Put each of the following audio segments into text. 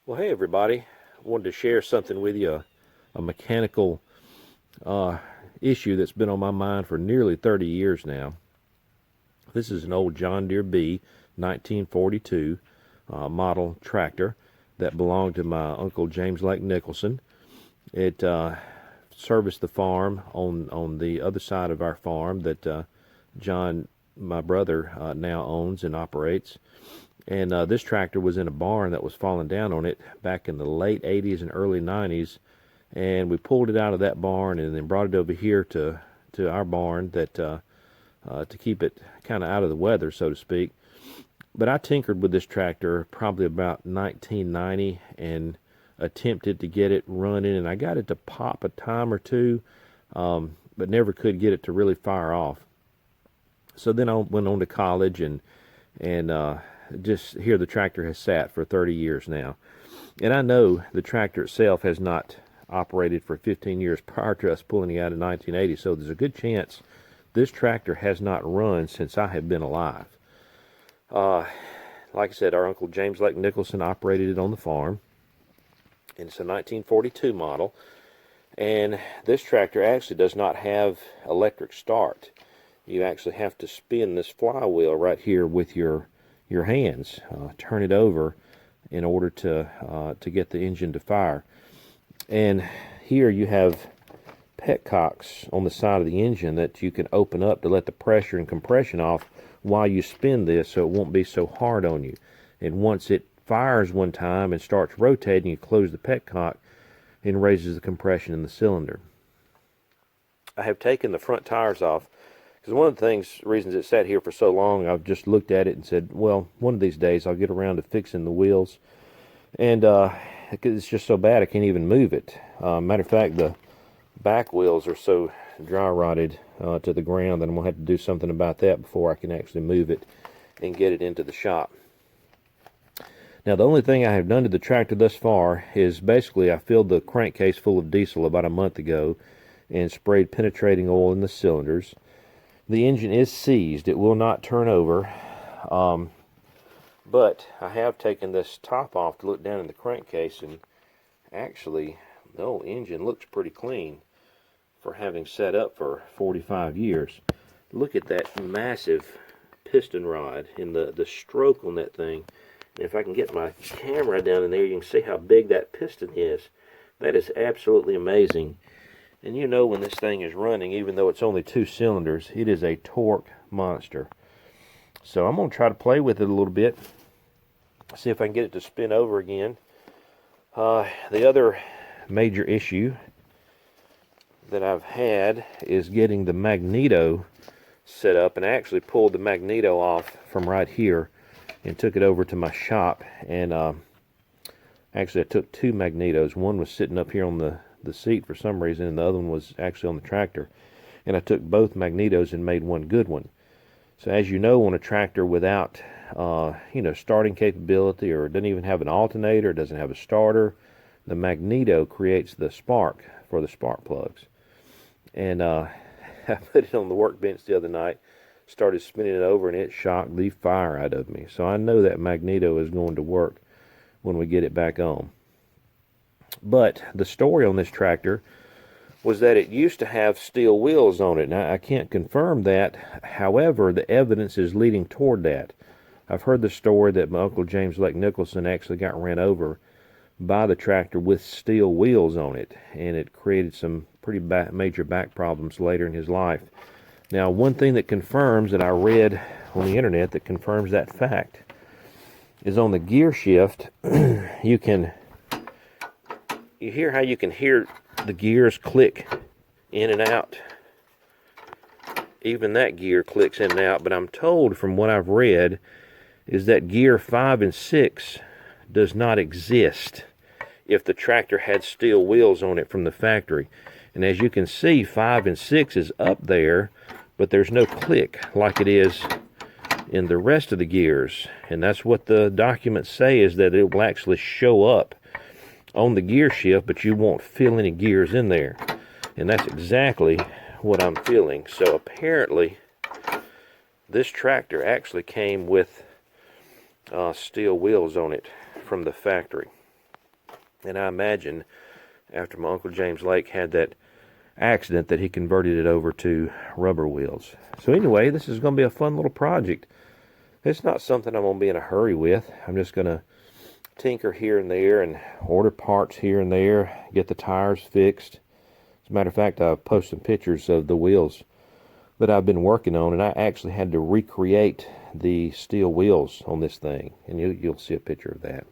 Well, hey everybody. I wanted to share something with you, a mechanical uh, issue that's been on my mind for nearly 30 years now. This is an old John Deere B 1942 model tractor that belonged to my uncle James Lake Nicholson. It serviced the farm on the other side of our farm that John, my brother, now owns and operates. And this tractor was in a barn that was falling down on it back in the late 80s and early 90s. And we pulled it out of that barn and then brought it over here to our barn that to keep it kind of out of the weather, so to speak. But I tinkered with this tractor probably about 1990 and attempted to get it running. And I got it to pop a time or two, but never could get it to really fire off. So then I went on to college and just here the tractor has sat for 30 years now. And I know the tractor itself has not operated for 15 years prior to us pulling it out in 1980, so there's a good chance this tractor has not run since I have been alive. Like I said, our Uncle James Lake Nicholson operated it on the farm, and it's a 1942 model, and this tractor actually does not have electric start. You actually have to spin this flywheel right here with your hands, turn it over in order to get the engine to fire. And here you have petcocks on the side of the engine that you can open up to let the pressure and compression off while you spin this, so it won't be so hard on you. And once it fires one time and starts rotating, you close the petcock and raises the compression in the cylinder. I have taken the front tires off because one of the reasons it sat here for so long, I've just looked at it and said, well, one of these days I'll get around to fixing the wheels. And it's just so bad I can't even move it. Matter of fact, the back wheels are so dry rotted to the ground that I'm going to have to do something about that before I can actually move it and get it into the shop. Now, the only thing I have done to the tractor thus far is basically I filled the crankcase full of diesel about a month ago and sprayed penetrating oil in the cylinders. The engine is seized. It will not turn over. But I have taken this top off to look down in the crankcase, and actually the old engine looks pretty clean for having set up for 45 years. Look at that massive piston rod and the stroke on that thing. And if I can get my camera down in there, you can see how big that piston is. That is absolutely amazing. And you know when this thing is running, even though it's only 2 cylinders, it is a torque monster. So I'm going to try to play with it a little bit, see if I can get it to spin over again. The other major issue that I've had is getting the magneto set up, and I actually pulled the magneto off from right here and took it over to my shop. And actually I took 2 magnetos. One was sitting up here on the seat for some reason, and the other one was actually on the tractor. And I took both magnetos and made one good one. So as you know, on a tractor without starting capability, or it doesn't even have an alternator, doesn't have a starter, the magneto creates the spark for the spark plugs. And I put it on the workbench the other night, started spinning it over, and it shocked the fire out of me. So I know that magneto is going to work when we get it back on. But the story on this tractor was that it used to have steel wheels on it. Now, I can't confirm that. However, the evidence is leading toward that. I've heard the story that my Uncle James Lake Nicholson actually got ran over by the tractor with steel wheels on it, and it created some pretty major back problems later in his life. Now, one thing that confirms that I read on the internet that confirms that fact is on the gear shift, you hear how you can hear the gears click in and out. Even that gear clicks in and out, but I'm told from what I've read is that gear 5 and 6 does not exist if the tractor had steel wheels on it from the factory. And as you can see, 5 and 6 is up there, but there's no click like it is in the rest of the gears. And that's what the documents say, is that it will actually show up on the gear shift, but you won't feel any gears in there. And that's exactly what I'm feeling. So apparently this tractor actually came with steel wheels on it from the factory. And I imagine after my Uncle James Lake had that accident that he converted it over to rubber wheels. So anyway, this is going to be a fun little project. It's not something I'm going to be in a hurry with. I'm just going to tinker here and there and order parts here and there, get the tires fixed. As a matter of fact, I've posted some pictures of the wheels that I've been working on, and I actually had to recreate the steel wheels on this thing, and you'll see a picture of that.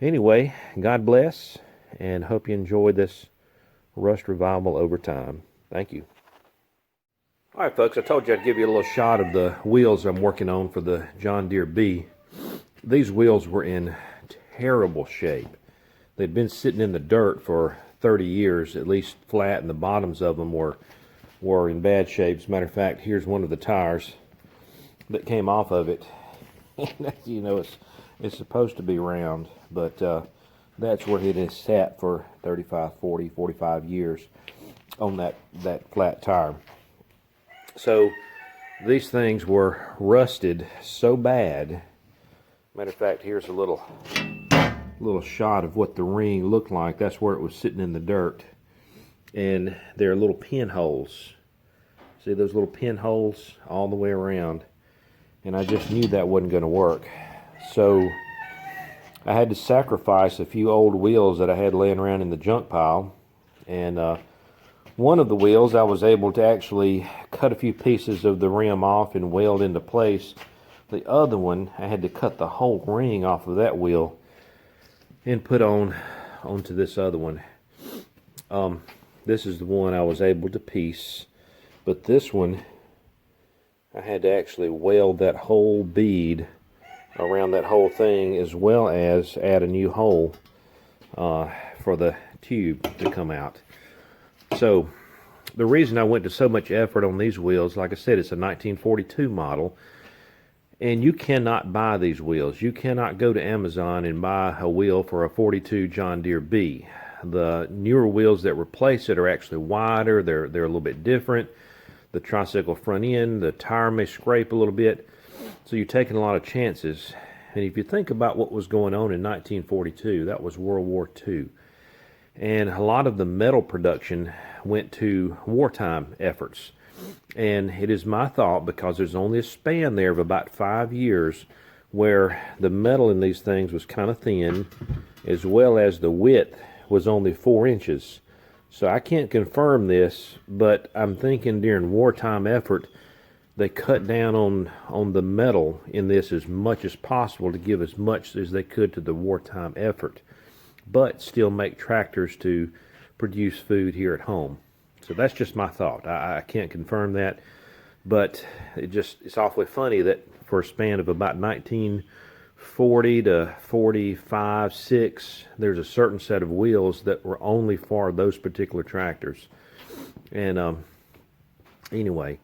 Anyway, God bless, and hope you enjoyed this rust revival over time. Thank you. All right, folks, I told you I'd give you a little shot of the wheels I'm working on for the John Deere B. These wheels were in terrible shape. They'd been sitting in the dirt for 30 years, at least flat, and the bottoms of them were in bad shape. As a matter of fact, here's one of the tires that came off of it. You know, it's supposed to be round, but that's where it has sat for 35, 40, 45 years on that flat tire. So these things were rusted so bad. Matter of fact, here's a little shot of what the ring looked like. That's where it was sitting in the dirt. And there are little pinholes. See those little pinholes all the way around? And I just knew that wasn't going to work. So I had to sacrifice a few old wheels that I had laying around in the junk pile. And one of the wheels I was able to actually cut a few pieces of the rim off and weld into place. The other one, I had to cut the whole ring off of that wheel and put onto this other one. This is the one I was able to piece, but this one I had to actually weld that whole bead around that whole thing, as well as add a new hole for the tube to come out. So the reason I went to so much effort on these wheels, like I said, it's a 1942 model, and you cannot buy these wheels. You cannot go to Amazon and buy a wheel for a 42 John Deere B. The newer wheels that replace it are actually wider. They're a little bit different. The tricycle front end, the tire may scrape a little bit. So you're taking a lot of chances. And if you think about what was going on in 1942, that was World War II. And a lot of the metal production went to wartime efforts. And it is my thought, because there's only a span there of about 5 years where the metal in these things was kind of thin, as well as the width was only 4 inches. So I can't confirm this, but I'm thinking during wartime effort, they cut down on the metal in this as much as possible to give as much as they could to the wartime effort, but still make tractors to produce food here at home. So that's just my thought. I can't confirm that, but it's awfully funny that for a span of about 1940 to 45, 6, there's a certain set of wheels that were only for those particular tractors. And anyway,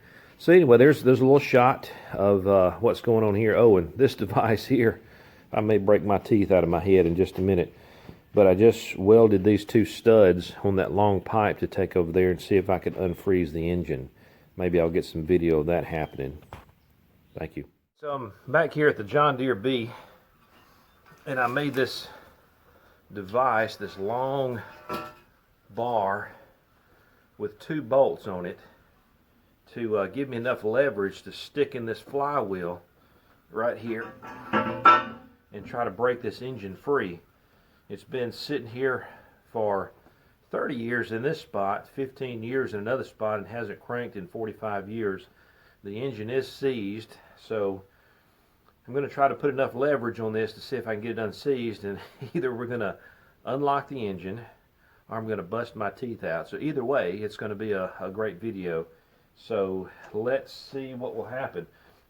there's a little shot of what's going on here. Oh, and this device here, I may break my teeth out of my head in just a minute. But I just welded these 2 studs on that long pipe to take over there and see if I could unfreeze the engine. Maybe I'll get some video of that happening. Thank you. So I'm back here at the John Deere B, and I made this device, this long bar with 2 bolts on it to give me enough leverage to stick in this flywheel right here and try to break this engine free. It's been sitting here for 30 years in this spot, 15 years in another spot, and hasn't cranked in 45 years. The engine is seized, so I'm going to try to put enough leverage on this to see if I can get it unseized, and either we're going to unlock the engine or I'm going to bust my teeth out. So either way, it's going to be a great video. So let's see what will happen.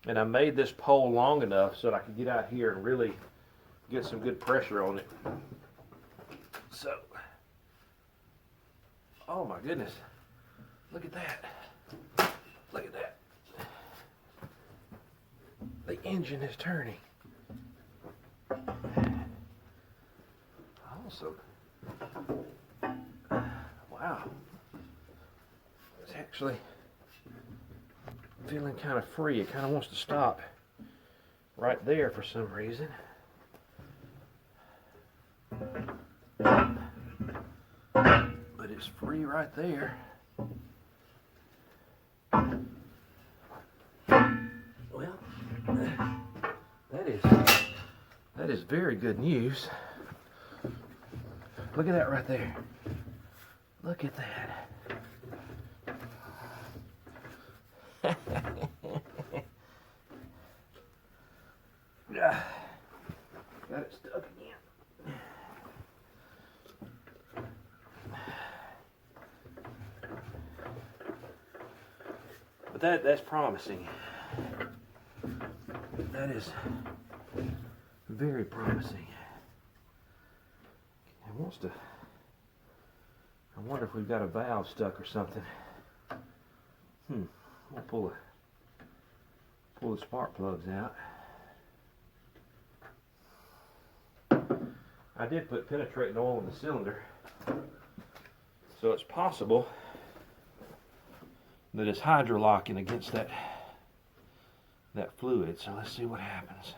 And I made this pole long enough so that I could get out here and really get some good pressure on it. So, oh my goodness, look at that. Look at that. The engine is turning. Awesome. Wow. It's actually feeling kind of free. It kind of wants to stop right there for some reason. is free right there. Well, that is very good news. Look at that right there. Look at that. Got it stuck again. But that's promising. That is very promising. It wants to. I wonder if we've got a valve stuck or something. We'll pull the spark plugs out. I did put penetrating oil in the cylinder, so it's possible that it's hydrolocking against that fluid. So let's see what happens.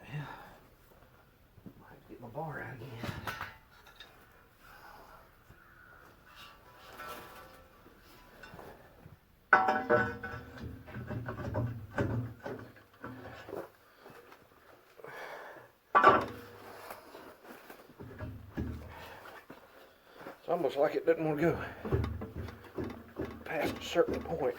Yeah, might get my bar out again. It's almost like it doesn't want to go past a certain point.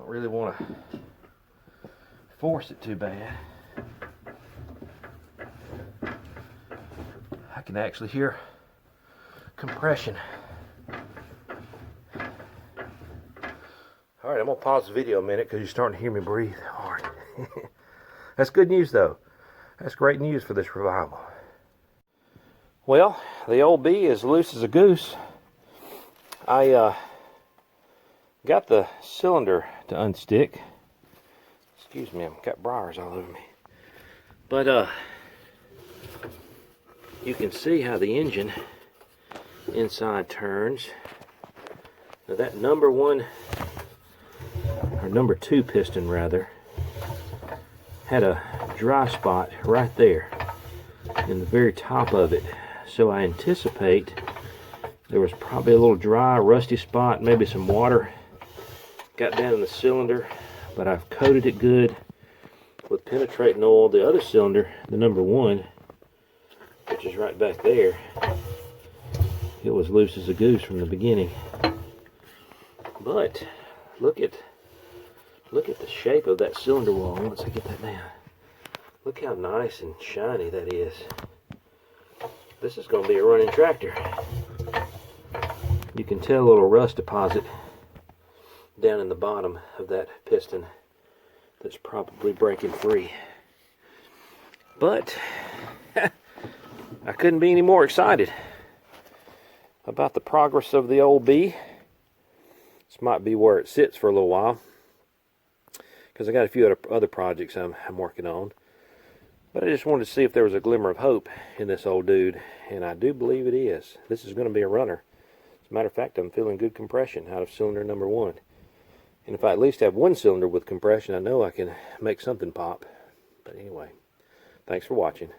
Really want to force it too bad. I can actually hear compression. Alright, I'm going to pause the video a minute because you're starting to hear me breathe hard. That's good news though. That's great news for this revival. Well, the old B is loose as a goose. I got the cylinder to unstick. Excuse me, I've got briars all over me. But you can see how the engine inside turns. Now that number two piston rather, had a dry spot right there in the very top of it. So I anticipate there was probably a little dry, rusty spot, maybe some water got down in the cylinder, but I've coated it good with penetrating oil. The other cylinder, the number one, which is right back there, it was loose as a goose from the beginning. But look at the shape of that cylinder wall once I get that down. Look how nice and shiny that is. This is going to be a running tractor. You can tell a little rust deposit down in the bottom of that piston that's probably breaking free. But I couldn't be any more excited about the progress of the old B. This might be where it sits for a little while, because I got a few other projects I'm working on. But I just wanted to see if there was a glimmer of hope in this old dude, and I do believe it is. This is going to be a runner. As a matter of fact, I'm feeling good compression out of cylinder number one. And if I at least have one cylinder with compression, I know I can make something pop. But anyway, thanks for watching.